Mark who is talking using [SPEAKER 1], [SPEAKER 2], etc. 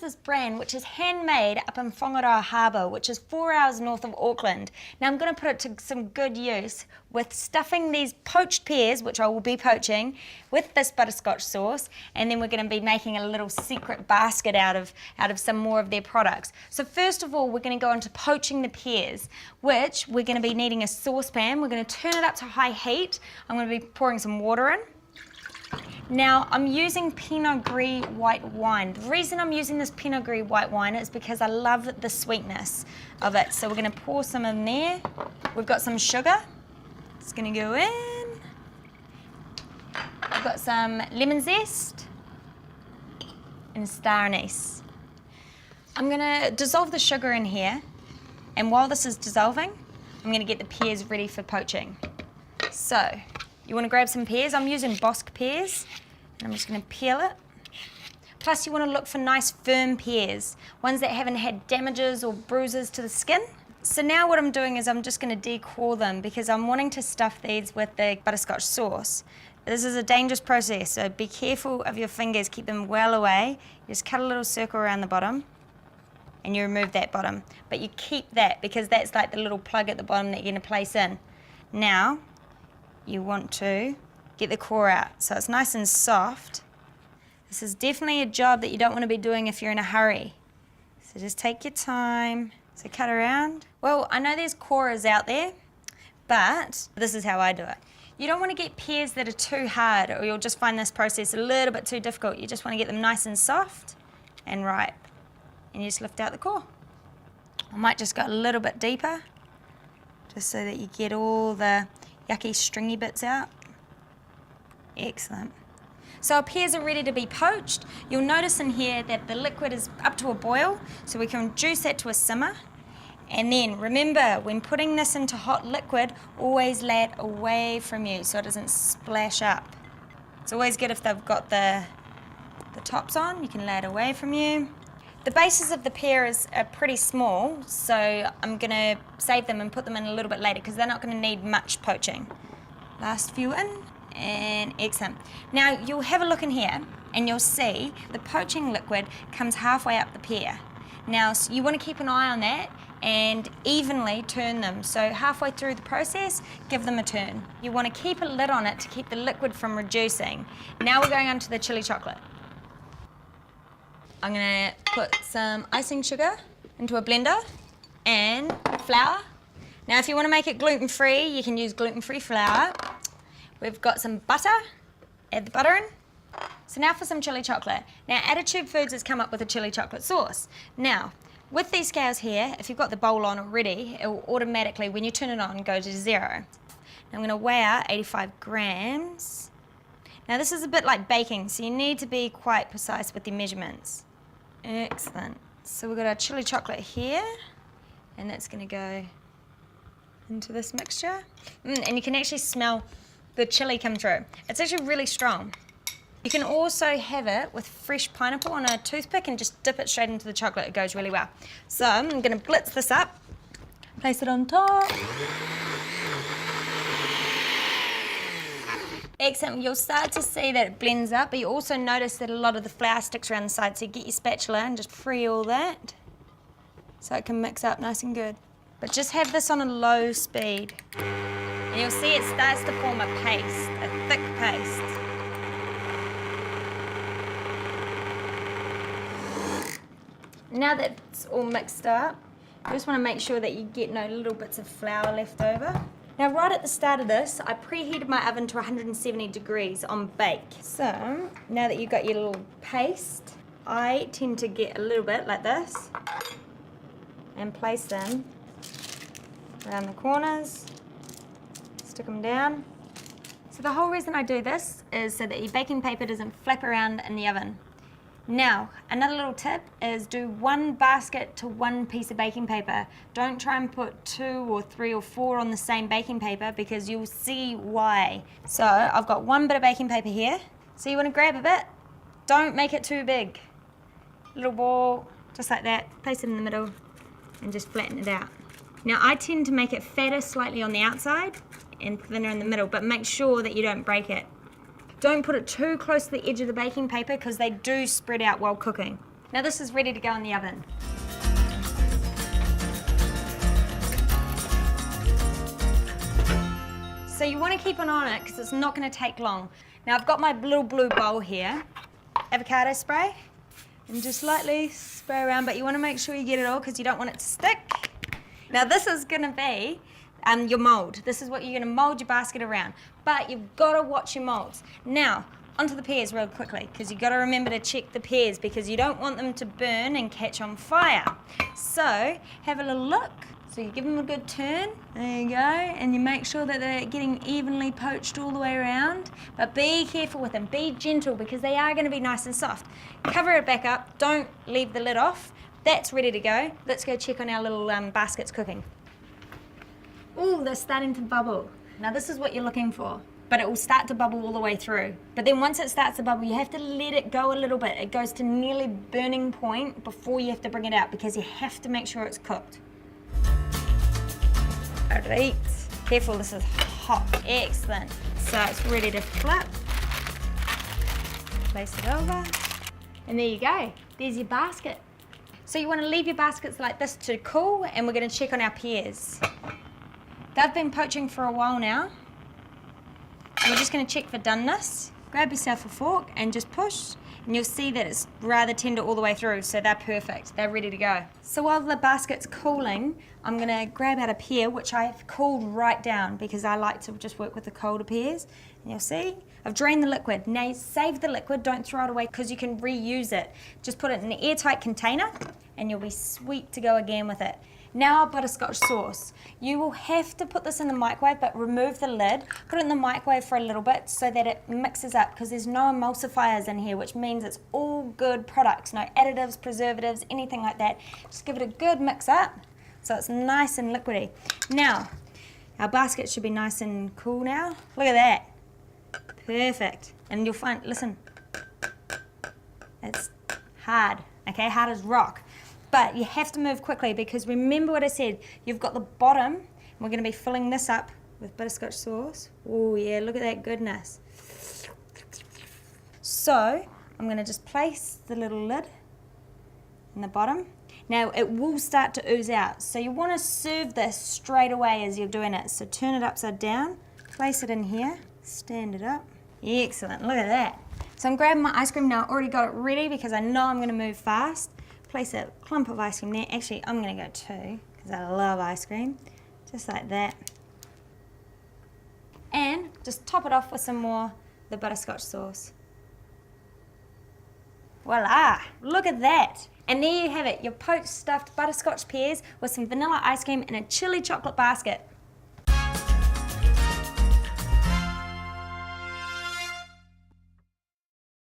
[SPEAKER 1] this brand, which is handmade up in Whangaroa Harbour, which is 4 hours north of Auckland. Now I'm going to put it to some good use with stuffing these poached pears, which I will be poaching, with this butterscotch sauce, and then we're going to be making a little secret basket out of some more of their products. So first of all, we're going to go into poaching the pears, which we're going to be needing a saucepan. We're going to turn it up to high heat. I'm going to be pouring some water in. Now, I'm using Pinot Gris white wine. The reason I'm using this Pinot Gris white wine is because I love the sweetness of it. So we're going to pour some in there. We've got some sugar. It's going to go in. I've got some lemon zest and star anise. I'm going to dissolve the sugar in here, and while this is dissolving, I'm going to get the pears ready for poaching. So, you want to grab some pears. I'm using Bosc pears, and I'm just going to peel it. Plus, you want to look for nice firm pears, ones that haven't had damages or bruises to the skin. So now what I'm doing is I'm just going to decore them because I'm wanting to stuff these with the butterscotch sauce. This is a dangerous process, so be careful of your fingers, keep them well away. You just cut a little circle around the bottom, and you remove that bottom. But you keep that because that's like the little plug at the bottom that you're going to place in. Now, you want to get the core out so it's nice and soft. This is definitely a job that you don't want to be doing if you're in a hurry. So just take your time. So cut around. Well, I know there's corers out there, but this is how I do it. You don't want to get pears that are too hard, or you'll just find this process a little bit too difficult. You just want to get them nice and soft and ripe. And you just lift out the core. I might just go a little bit deeper, just so that you get all the yucky stringy bits out. Excellent. So our pears are ready to be poached. You'll notice in here that the liquid is up to a boil, so we can reduce that to a simmer. And then remember, when putting this into hot liquid, always lay it away from you so it doesn't splash up. It's always good if they've got the tops on, you can lay it away from you. The bases of the pears are pretty small, so I'm going to save them and put them in a little bit later because they're not going to need much poaching. Last few in, and excellent. Now you'll have a look in here and you'll see the poaching liquid comes halfway up the pear. Now you want to keep an eye on that and evenly turn them. So halfway through the process, give them a turn. You want to keep a lid on it to keep the liquid from reducing. Now we're going on to the chili chocolate. I'm going to put some icing sugar into a blender and flour. Now if you want to make it gluten-free, you can use gluten-free flour. We've got some butter, add the butter in. So now for some chili chocolate. Now Attitude Foods has come up with a chili chocolate sauce. Now, with these scales here, if you've got the bowl on already, it will automatically, when you turn it on, go to 0. Now I'm going to weigh out 85 grams. Now this is a bit like baking, so you need to be quite precise with your measurements. Excellent. So we've got our chili chocolate here, and that's going to go into this mixture. And you can actually smell the chili come through. It's actually really strong. You can also have it with fresh pineapple on a toothpick and just dip it straight into the chocolate. It goes really well. So I'm going to blitz this up, place it on top. Excellent. You'll start to see that it blends up, but you also notice that a lot of the flour sticks around the side, so you get your spatula and just free all that so it can mix up nice and good. But just have this on a low speed. And you'll see it starts to form a paste, a thick paste. Now that it's all mixed up, you just want to make sure that you get no little bits of flour left over. Now right at the start of this, I preheated my oven to 170 degrees on bake. So now that you've got your little paste, I tend to get a little bit like this and place them around the corners, stick them down. So the whole reason I do this is so that your baking paper doesn't flap around in the oven. Now, another little tip is do 1 basket to 1 piece of baking paper. Don't try and put 2 or 3 or 4 on the same baking paper because you'll see why. So I've got 1 bit of baking paper here. So you want to grab a bit, don't make it too big. Little ball, just like that, place it in the middle and just flatten it out. Now I tend to make it fatter slightly on the outside and thinner in the middle, but make sure that you don't break it. Don't put it too close to the edge of the baking paper because they do spread out while cooking. Now this is ready to go in the oven. So you want to keep an eye on it because it's not going to take long. Now I've got my little blue bowl here, avocado spray, and just lightly spray around, but you want to make sure you get it all because you don't want it to stick. Now this is going to be your mould. This is what you're going to mould your basket around, but you've got to watch your moulds. Now, onto the pears real quickly, because you've got to remember to check the pears because you don't want them to burn and catch on fire. So, have a little look. So you give them a good turn, there you go, and you make sure that they're getting evenly poached all the way around, but be careful with them, be gentle because they are going to be nice and soft. Cover it back up, don't leave the lid off. That's ready to go. Let's go check on our little baskets cooking. Ooh, they're starting to bubble. Now this is what you're looking for, but it will start to bubble all the way through. But then once it starts to bubble, you have to let it go a little bit. It goes to nearly burning point before you have to bring it out because you have to make sure it's cooked. Alright, careful, this is hot. Excellent. So it's ready to flip. Place it over. And there you go. There's your basket. So you want to leave your baskets like this to cool, and we're going to check on our pears. They've been poaching for a while now. We're just going to check for doneness. Grab yourself a fork and just push, and you'll see that it's rather tender all the way through, so they're perfect. They're ready to go. So while the basket's cooling, I'm going to grab out a pear, which I've cooled right down because I like to just work with the colder pears. And you'll see, I've drained the liquid. Now save the liquid, don't throw it away because you can reuse it. Just put it in an airtight container and you'll be sweet to go again with it. Now our butterscotch sauce. You will have to put this in the microwave, but remove the lid, put it in the microwave for a little bit so that it mixes up because there's no emulsifiers in here, which means it's all good products, no additives, preservatives, anything like that. Just give it a good mix up so it's nice and liquidy. Now, our basket should be nice and cool now. Look at that. Perfect. And you'll find, listen, it's hard, okay, hard as rock. But you have to move quickly because remember what I said, you've got the bottom, and we're going to be filling this up with butterscotch sauce. Oh yeah, look at that goodness. So, I'm going to just place the little lid in the bottom. Now it will start to ooze out, so you want to serve this straight away as you're doing it. So turn it upside down, place it in here, stand it up. Excellent, look at that. So I'm grabbing my ice cream now, I already got it ready because I know I'm going to move fast. Place a clump of ice cream there. Actually, I'm going to go 2 because I love ice cream. Just like that. And just top it off with some more the butterscotch sauce. Voila! Look at that. And there you have it, your poached stuffed butterscotch pears with some vanilla ice cream and a chili chocolate basket.